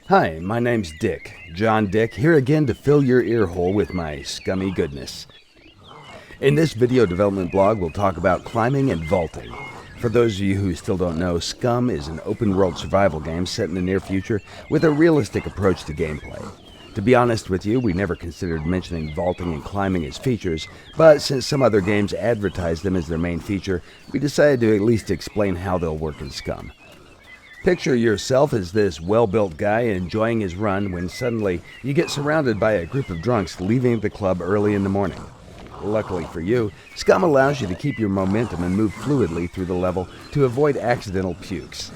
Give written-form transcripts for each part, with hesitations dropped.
Hi, my name's Dick, John Dick, here again to fill your ear hole with my scummy goodness. In this video development blog, we'll talk about climbing and vaulting. For those of you who still don't know, SCUM is an open-world survival game set in the near future with a realistic approach to gameplay. To be honest with you, we never considered mentioning vaulting and climbing as features, but since some other games advertise them as their main feature, we decided to at least explain how they'll work in SCUM. Picture yourself as this well-built guy enjoying his run when suddenly you get surrounded by a group of drunks leaving the club early in the morning. Luckily for you, SCUM allows you to keep your momentum and move fluidly through the level to avoid accidental pukes.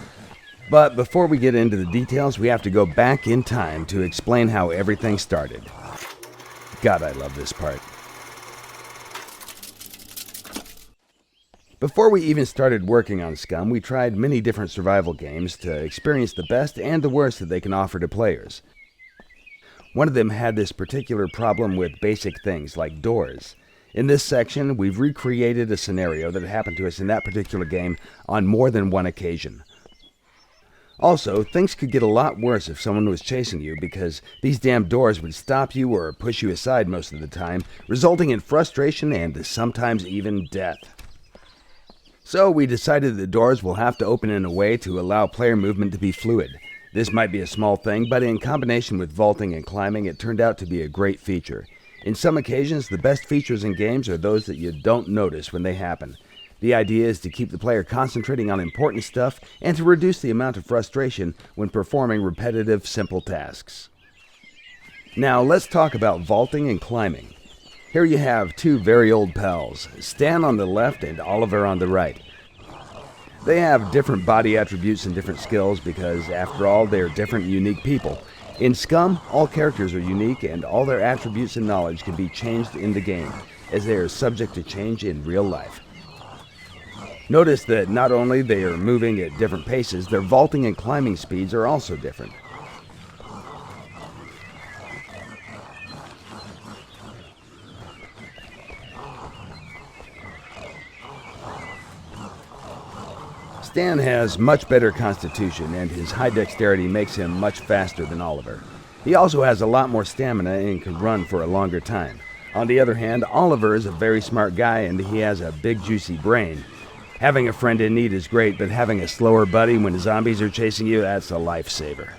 But before we get into the details, we have to go back in time to explain how everything started. God, I love this part. Before we even started working on SCUM, we tried many different survival games to experience the best and the worst that they can offer to players. One of them had this particular problem with basic things like doors. In this section, we've recreated a scenario that happened to us in that particular game on more than one occasion. Also, things could get a lot worse if someone was chasing you because these damn doors would stop you or push you aside most of the time, resulting in frustration and sometimes even death. So we decided the doors will have to open in a way to allow player movement to be fluid. This might be a small thing, but in combination with vaulting and climbing, it turned out to be a great feature. In some occasions, the best features in games are those that you don't notice when they happen. The idea is to keep the player concentrating on important stuff and to reduce the amount of frustration when performing repetitive, simple tasks. Now let's talk about vaulting and climbing. Here you have two very old pals, Stan on the left and Oliver on the right. They have different body attributes and different skills because, after all, they're different and unique people. In SCUM, all characters are unique and all their attributes and knowledge can be changed in the game, as they are subject to change in real life. Notice that not only they are moving at different paces, their vaulting and climbing speeds are also different. Stan has much better constitution, and his high dexterity makes him much faster than Oliver. He also has a lot more stamina and can run for a longer time. On the other hand, Oliver is a very smart guy and he has a big juicy brain. Having a friend in need is great, but having a slower buddy when zombies are chasing you, that's a lifesaver.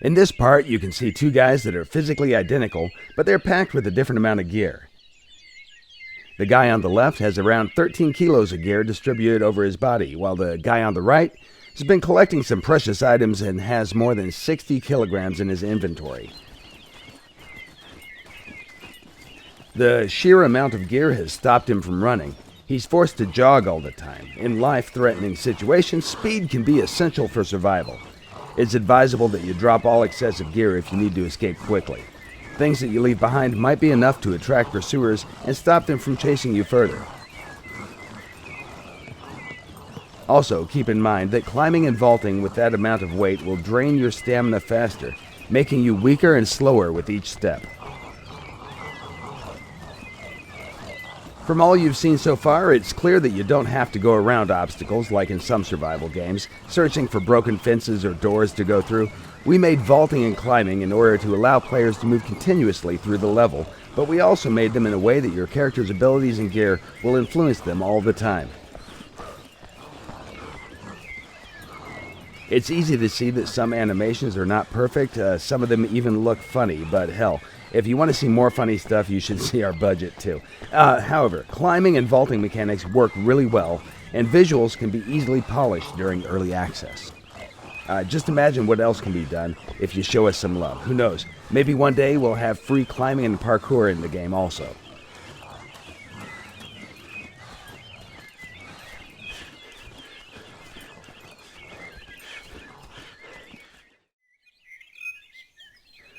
In this part, you can see two guys that are physically identical, but they're packed with a different amount of gear. The guy on the left has around 13 kilos of gear distributed over his body, while the guy on the right has been collecting some precious items and has more than 60 kilograms in his inventory. The sheer amount of gear has stopped him from running. He's forced to jog all the time. In life-threatening situations, speed can be essential for survival. It's advisable that you drop all excessive gear if you need to escape quickly. Things that you leave behind might be enough to attract pursuers and stop them from chasing you further. Also, keep in mind that climbing and vaulting with that amount of weight will drain your stamina faster, making you weaker and slower with each step. From all you've seen so far, it's clear that you don't have to go around obstacles like in some survival games, searching for broken fences or doors to go through. We made vaulting and climbing in order to allow players to move continuously through the level, but we also made them in a way that your character's abilities and gear will influence them all the time. It's easy to see that some animations are not perfect, some of them even look funny, but hell, if you want to see more funny stuff, you should see our budget too. However, climbing and vaulting mechanics work really well, and visuals can be easily polished during early access. Just imagine what else can be done if you show us some love. Who knows? Maybe one day we'll have free climbing and parkour in the game also.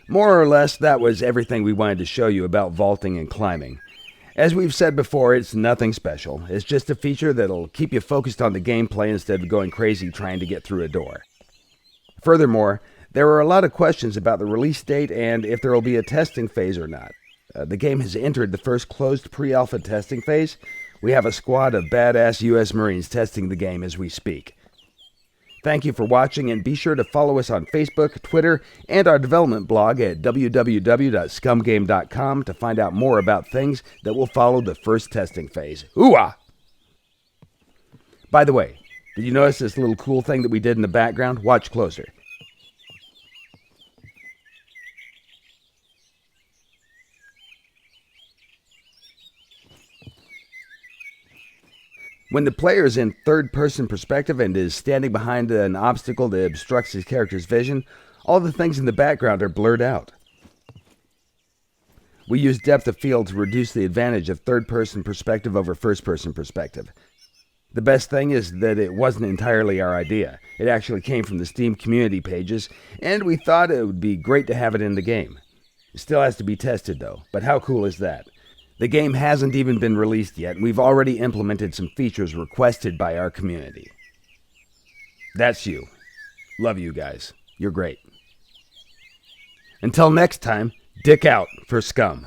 More or less, that was everything we wanted to show you about vaulting and climbing. As we've said before, it's nothing special. It's just a feature that'll keep you focused on the gameplay instead of going crazy trying to get through a door. Furthermore, there are a lot of questions about the release date and if there will be a testing phase or not. The game has entered the first closed pre-alpha testing phase. We have a squad of badass U.S. Marines testing the game as we speak. Thank you for watching, and be sure to follow us on Facebook, Twitter, and our development blog at www.scumgame.com to find out more about things that will follow the first testing phase. Hoo-ah! By the way, did you notice this little cool thing that we did in the background? Watch closer. When the player is in third-person perspective and is standing behind an obstacle that obstructs his character's vision, all the things in the background are blurred out. We use depth of field to reduce the advantage of third-person perspective over first-person perspective. The best thing is that it wasn't entirely our idea. It actually came from the Steam community pages, and we thought it would be great to have it in the game. It still has to be tested, though, but how cool is that? The game hasn't even been released yet, and we've already implemented some features requested by our community. That's you. Love you guys. You're great. Until next time, dick out for SCUM.